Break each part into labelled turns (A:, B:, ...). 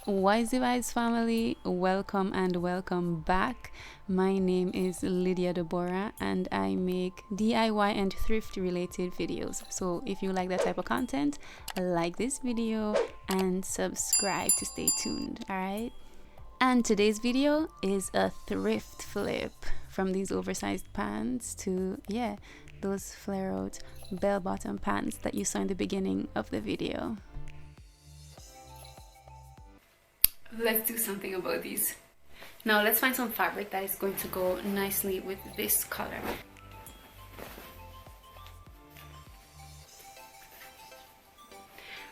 A: Resizing family, welcome and welcome back. My name is Lydia Deborah and I make DIY and thrift related videos. So if you like that type of content, like this video and subscribe to stay tuned. Alright, and today's video is a thrift flip from these oversized pants to those flare out bell bottom pants that you saw in the beginning of the video. Let's do something about these. Now let's find some fabric that is going to go nicely with this color.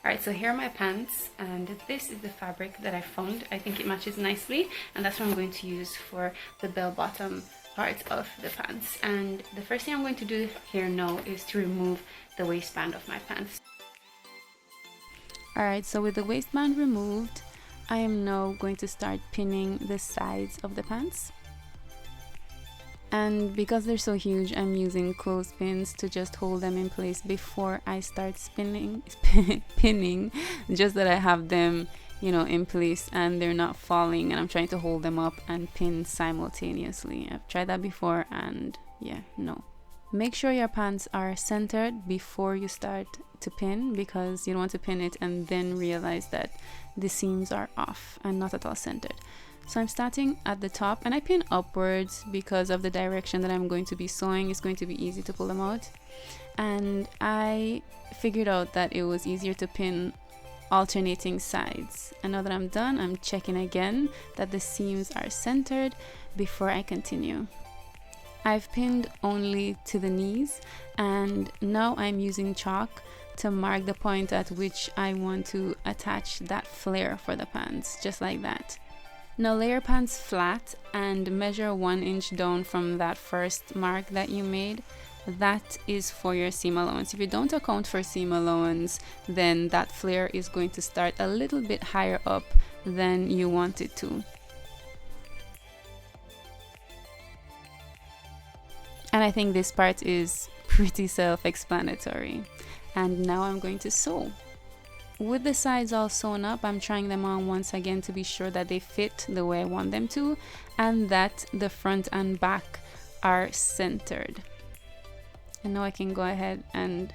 A: Alright, so here are my pants and this is the fabric that I found. I think it matches nicely and that's what I'm going to use for the bell bottom part of the pants. And the first thing I'm going to do here now is to remove the waistband of my pants. Alright, so with the waistband removed, I am now going to start pinning the sides of the pants, and because they're so huge I'm using clothespins to just hold them in place before I start pinning, just that I have them in place and they're not falling and I'm trying to hold them up and pin simultaneously. I've tried that before and no. Make sure your pants are centered before you start to pin, because you don't want to pin it and then realize that the seams are off and not at all centered. So I'm starting at the top and I pin upwards because of the direction that I'm going to be sewing. It's going to be easy to pull them out, and I figured out that it was easier to pin alternating sides. And now that I'm done, I'm checking again that the seams are centered before I continue. I've pinned only to the knees and now I'm using chalk to mark the point at which I want to attach that flare for the pants, just like that. Now lay your pants flat and measure 1 inch down from that first mark that you made. That is for your seam allowance. If you don't account for seam allowance, then that flare is going to start a little bit higher up than you want it to. And I think this part is pretty self-explanatory. And now I'm going to sew. With the sides all sewn up, I'm trying them on once again to be sure that they fit the way I want them to and that the front and back are centered. And now I can go ahead and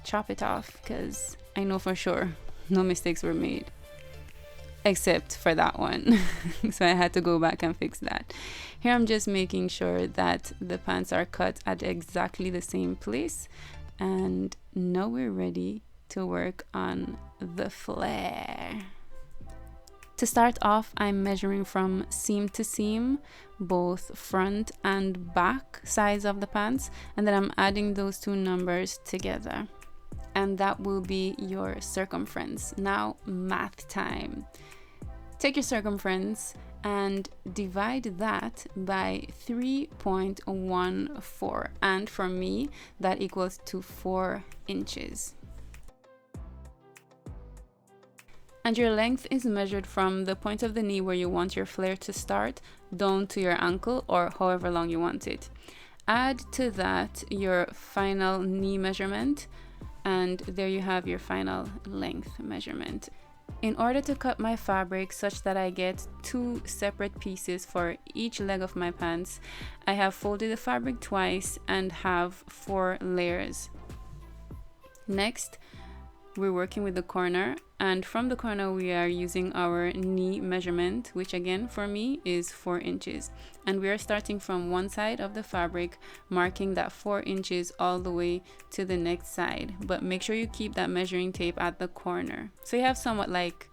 A: chop it off because I know for sure no mistakes were made. Except for that one. So I had to go back and fix that. Here I'm just making sure that the pants are cut at exactly the same place, and now we're ready to work on the flare. To start off, I'm measuring from seam to seam, both front and back sides of the pants, and then I'm adding those two numbers together, and that will be your circumference. Now math time. Take your circumference and divide that by 3.14, and for me that equals to 4 inches. And your length is measured from the point of the knee where you want your flare to start down to your ankle, or however long you want it. Add to that your final knee measurement, and there you have your final length measurement. In order to cut my fabric such that I get 2 separate pieces for each leg of my pants, I have folded the fabric twice and have 4 layers. Next, we're working with the corner, and from the corner we are using our knee measurement, which again for me is 4 inches, and we are starting from one side of the fabric, marking that 4 inches all the way to the next side, but make sure you keep that measuring tape at the corner so you have somewhat like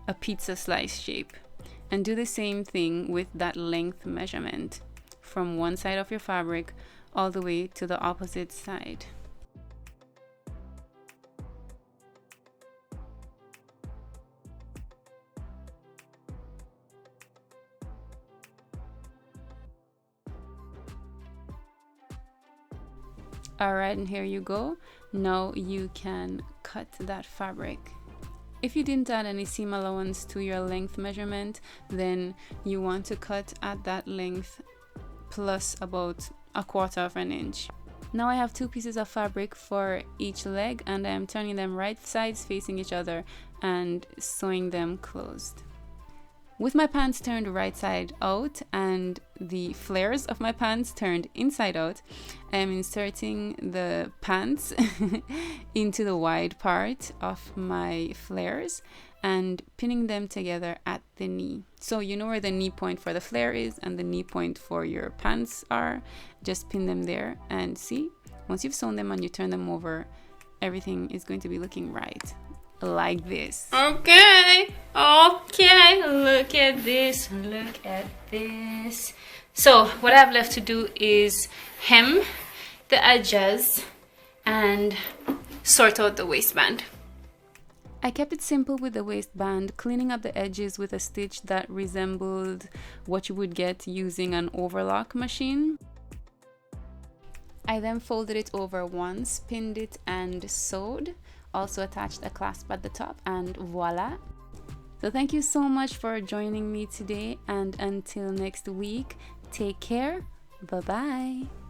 A: a pizza slice shape. And do the same thing with that length measurement from one side of your fabric all the way to the opposite side. Alright, and here you go. Now you can cut that fabric. If you didn't add any seam allowance to your length measurement, then you want to cut at that length plus about 1/4 of an inch. Now I have 2 pieces of fabric for each leg, and I am turning them right sides facing each other and sewing them closed. With my pants turned right side out and the flares of my pants turned inside out, I am inserting the pants into the wide part of my flares and pinning them together at the knee. So you know where the knee point for the flare is and the knee point for your pants are. Just pin them there, and see, once you've sewn them and you turn them over, everything is going to be looking right, like this.
B: Okay, look at this, look at this. So what I have left to do is hem the edges and sort out the waistband.
A: I kept it simple with the waistband, cleaning up the edges with a stitch that resembled what you would get using an overlock machine. I then folded it over once, pinned it and sewed. Also attached a clasp at the top, and voila. So thank you so much for joining me today, and until next week, take care. Bye bye.